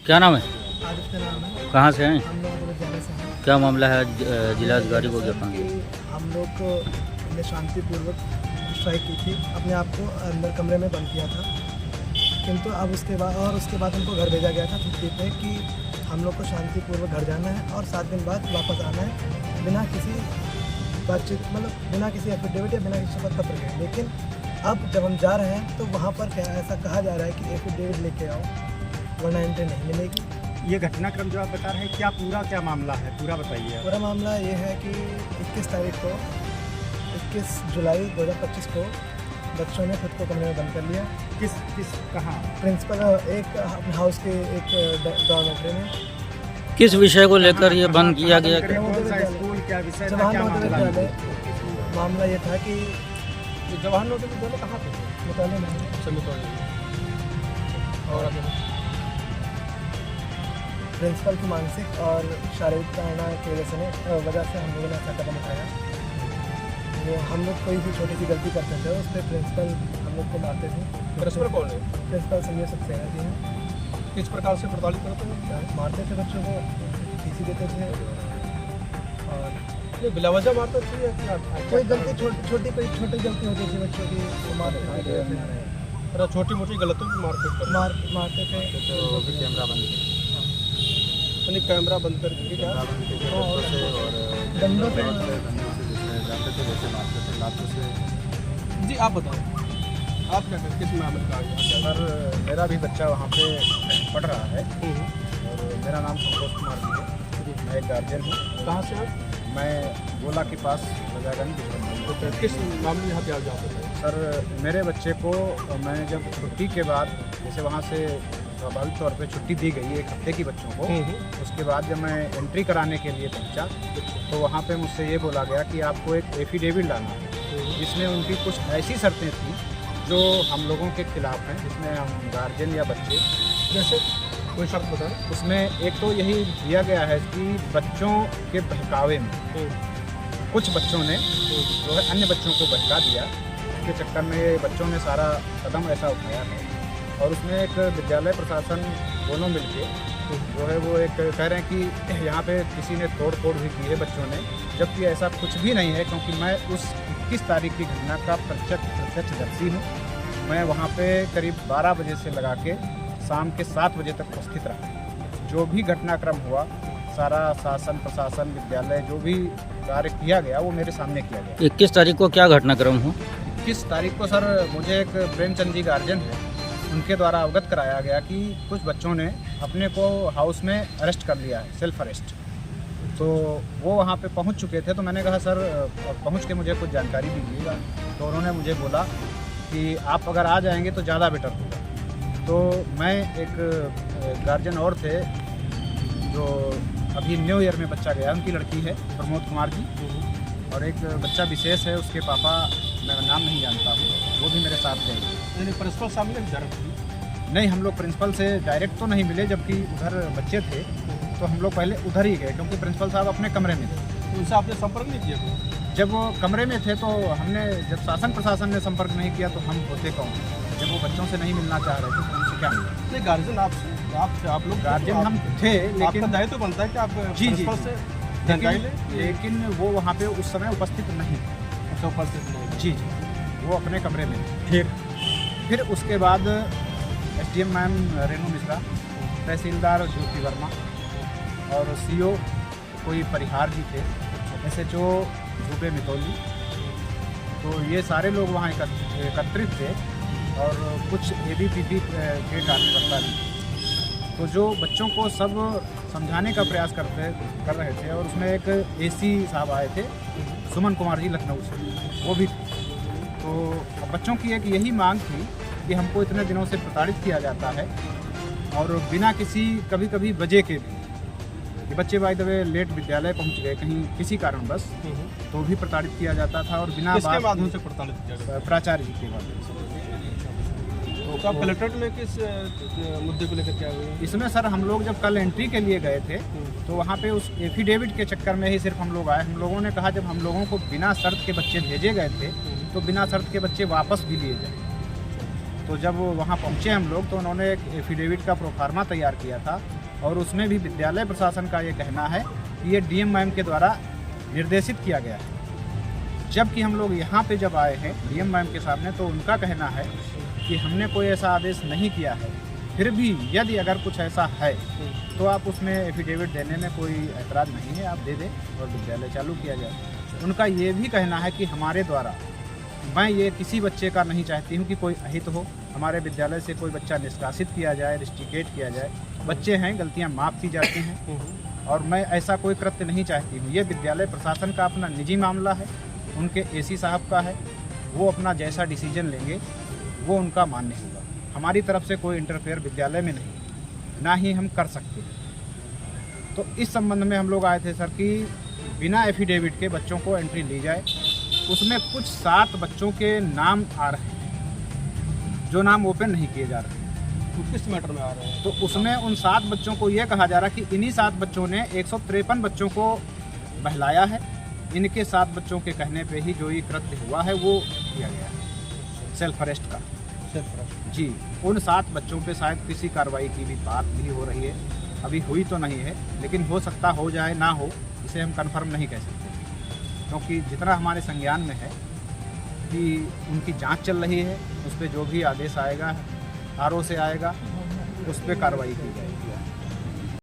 क्या नाम है? आदित्य नाम है। कहाँ से हैं? हम लोग लुधियाना से हैं। क्या मामला है? जिला अधिकारी को ज्ञापन दिया। हम लोग को हमने शांतिपूर्वक स्ट्राइक की थी, अपने आप को अंदर कमरे में बंद किया था, किंतु अब उसके बाद हमको घर भेजा गया था छुट्टी पे कि हम लोग को शांतिपूर्वक घर जाना है और 7 दिन बाद वापस आना है बिना किसी बातचीत, मतलब बिना किसी एफिडेविट या बिना किसी शपथ पत्र के। लेकिन अब जब हम जा रहे हैं तो वहाँ पर क्या ऐसा कहा जा रहा है कि एफिडेविट लेके आओ वरना एंट्री नहीं मिलेगी। ये घटनाक्रम जो आप बता रहे हैं क्या मामला है, पूरा बताइए। पूरा मामला ये है कि 21 जुलाई 2025 को बच्चों ने खुद को कमरे में बंद कर लिया। किस कहाँ? प्रिंसिपल एक अपने हाउस के एक डॉर्मेट्री में। किस विषय को लेकर ये बंद किया गया? कौन सा स्कूल, क्या विषय था, जवाहर क्या नवोदय मामला? विद्यालय। मामला ये था कि जवाहर नवोदय विद्यालय कहाँ पे? मुताले में और प्रिंसिपल की मानसिक और शारीरिक प्रेरणा की वजह से हम लोगों ने ऐसा कदम उठाया। वो हम लोग कोई भी छोटी सी गलती करते थे उस पर प्रिंसिपल हम लोग को मारते थे। प्रिंसिपल कौन है? प्रिंसिपल संजय सक्सेना जी हैं। किस प्रकार से प्रताड़ित करते हैं? मारते थे बच्चों को, टीसी देते थे और ये बिलावजह मारते थे या क्या? कोई गलती छोटी गलती होती थी बच्चों की वो मारते थे। अरे छोटी मोटी गलतियों की मारपीट करते मारते थे। तो भी कैमरा बंद यानी कैमरा बंद करके क्या? दंडों से जी आप बताओ, आप क्या करते, किस मामले का आगे? सर मेरा भी बच्चा वहाँ पे पढ़ रहा है और मेरा नाम संतोष कुमार जी है। मैं एक गार्जियन हूँ। कहाँ से आप? मैं गोला के पास रजागंज तो किस मामले यहाँ पे आ जाते हैं? सर मेरे बच्चे को मैं जब छुट्टी के बाद, जैसे वहाँ से स्वाभाविक तौर पे छुट्टी दी गई 1 हफ्ते की बच्चों को, उसके बाद जब मैं एंट्री कराने के लिए पहुँचा तो वहाँ पे मुझसे ये बोला गया कि आपको एक एफिडेविट लाना है जिसमें उनकी कुछ ऐसी शर्तें थी जो हम लोगों के खिलाफ हैं, जिसमें हम गार्जियन या बच्चे, जैसे कोई शर्त बताएं। उसमें एक तो यही दिया गया है कि बच्चों के बहकावे में कुछ बच्चों ने जो है अन्य बच्चों को बहका दिया। उसके चक्कर में ये बच्चों ने सारा कदम ऐसा उठाया है और उसमें एक विद्यालय प्रशासन दोनों मिलके जो है वो एक कह रहे हैं कि यहाँ पे किसी ने तोड़ फोड़ भी की है बच्चों ने, जबकि ऐसा कुछ भी नहीं है क्योंकि मैं उस 21 तारीख की घटना का प्रत्यक्षदर्शी हूँ। मैं वहाँ पे करीब 12 बजे से लगा के शाम के 7 बजे तक उपस्थित रहा। जो भी घटनाक्रम हुआ सारा शासन प्रशासन विद्यालय जो भी कार्य किया गया वो मेरे सामने किया गया। 21 तारीख को क्या घटनाक्रम हुआ? 21 तारीख को सर मुझे एक प्रेमचंद जी गार्जियन है, उनके द्वारा अवगत कराया गया कि कुछ बच्चों ने अपने को हाउस में अरेस्ट कर लिया है, सेल्फ अरेस्ट। तो वो वहाँ पे पहुँच चुके थे तो मैंने कहा सर पहुँच के मुझे कुछ जानकारी दीजिएगा। तो उन्होंने मुझे बोला कि आप अगर आ जाएंगे तो ज़्यादा बेटर होगा। तो मैं एक गार्जियन और थे जो अभी न्यू ईयर में बच्चा गया, उनकी लड़की है प्रमोद कुमार जी, और एक बच्चा विशेष है उसके पापा, मैं नाम नहीं जानता हूँ, वो भी मेरे साथ गए। यानी प्रिंसिपल सामने नहीं, हम लोग प्रिंसिपल से डायरेक्ट तो नहीं मिले, जबकि उधर बच्चे थे तो हम लोग पहले उधर ही गए क्योंकि प्रिंसिपल साहब अपने कमरे में थे। उनसे आपने संपर्क नहीं किया? जब वो कमरे में थे तो हमने, जब शासन प्रशासन ने संपर्क नहीं किया तो हम होते कौन? जब वो बच्चों से नहीं मिलना चाह रहे थे तो उनसे क्या मिला? नहीं, गार्जियन आप लोग गार्जियन हम थे, लेकिन दायित्व तो बनता है कि आप जी प्रिंसिपल से जानकारी लें। लेकिन वो वहाँ पे उस समय उपस्थित नहीं थे। अच्छा, उपस्थित नहीं? जी, वो अपने कमरे में थे। फिर उसके बाद SDM मैम रेणु मिश्रा, तहसीलदार ज्योति वर्मा और CO कोई परिहार जी थे, SHO सूबे मितौली, तो ये सारे लोग वहाँ एकत्रित थे और कुछ ABPP के कार्यकर्ता भी, तो जो बच्चों को सब समझाने का प्रयास कर रहे थे। और उसमें एक AC साहब आए थे, सुमन कुमार जी लखनऊ से, वो भी थे। तो बच्चों की एक यही मांग थी कि हमको इतने दिनों से प्रताड़ित किया जाता है और बिना किसी कभी वजह के भी, कि बच्चे बाय द वे लेट विद्यालय पहुंच गए कहीं किसी कारणवश, तो भी प्रताड़ित किया जाता था और बिना किसके माध्यम से प्रताड़ित किया जाता? प्राचार्य जी के माध्यम से। तो आप कलेक्ट्रेट में किस मुद्दे को लेकर क्या हुए? इसमें सर हम लोग जब कल एंट्री के लिए गए थे तो वहाँ पे उस एफिडेविट के चक्कर में ही सिर्फ हम लोग आए। हम लोगों ने कहा जब हम लोगों को बिना शर्त के बच्चे भेजे गए थे तो बिना शर्त के बच्चे वापस भी लिए जाए। तो जब वहाँ पहुँचे हम लोग तो उन्होंने एक एफिडेविट का प्रोफार्मा तैयार किया था और उसमें भी विद्यालय प्रशासन का ये कहना है कि ये डीएम मैम के द्वारा निर्देशित किया गया है। जबकि हम लोग यहाँ पे जब आए हैं डीएम मैम के सामने तो उनका कहना है कि हमने कोई ऐसा आदेश नहीं किया है, फिर भी यदि अगर कुछ ऐसा है तो आप उसमें एफिडेविट देने में कोई ऐतराज़ नहीं है, आप दे दें और विद्यालय चालू किया जाए। उनका ये भी कहना है कि हमारे द्वारा, मैं ये किसी बच्चे का नहीं चाहती हूँ कि कोई अहित हो, हमारे विद्यालय से कोई बच्चा निष्कासित किया जाए, रिस्ट्रिकेट किया जाए। बच्चे हैं, गलतियाँ माफ़ की जाती हैं और मैं ऐसा कोई कृत्य नहीं चाहती हूँ। ये विद्यालय प्रशासन का अपना निजी मामला है, उनके एसी साहब का है, वो अपना जैसा डिसीजन लेंगे वो उनका मान्य होगा। हमारी तरफ से कोई इंटरफेयर विद्यालय में नहीं, ना ही हम कर सकते। तो इस संबंध में हम लोग आए थे सर कि बिना एफिडेविट के बच्चों को एंट्री ली जाए। उसमें कुछ 7 बच्चों के नाम आ रहे हैं जो नाम ओपन नहीं किए जा रहे हैं। तो किस मैटर में आ रहे हैं? तो उसमें उन 7 बच्चों को ये कहा जा रहा है कि इन्हीं 7 बच्चों ने 153 बच्चों को बहलाया है। इनके 7 बच्चों के कहने पे ही जो ये कृत्य हुआ है वो किया गया है, सेल्फ अरेस्ट का। जी, उन 7 बच्चों पे शायद किसी कार्रवाई की भी बात भी हो रही है, अभी हुई तो नहीं है, लेकिन हो सकता हो जाए, ना हो, इसे हम कंफर्म नहीं कह सकते, क्योंकि जितना हमारे संज्ञान में है कि उनकी जांच चल रही है, उस पर जो भी आदेश आएगा, आरओ से आएगा, उस पर कार्रवाई की जाएगी।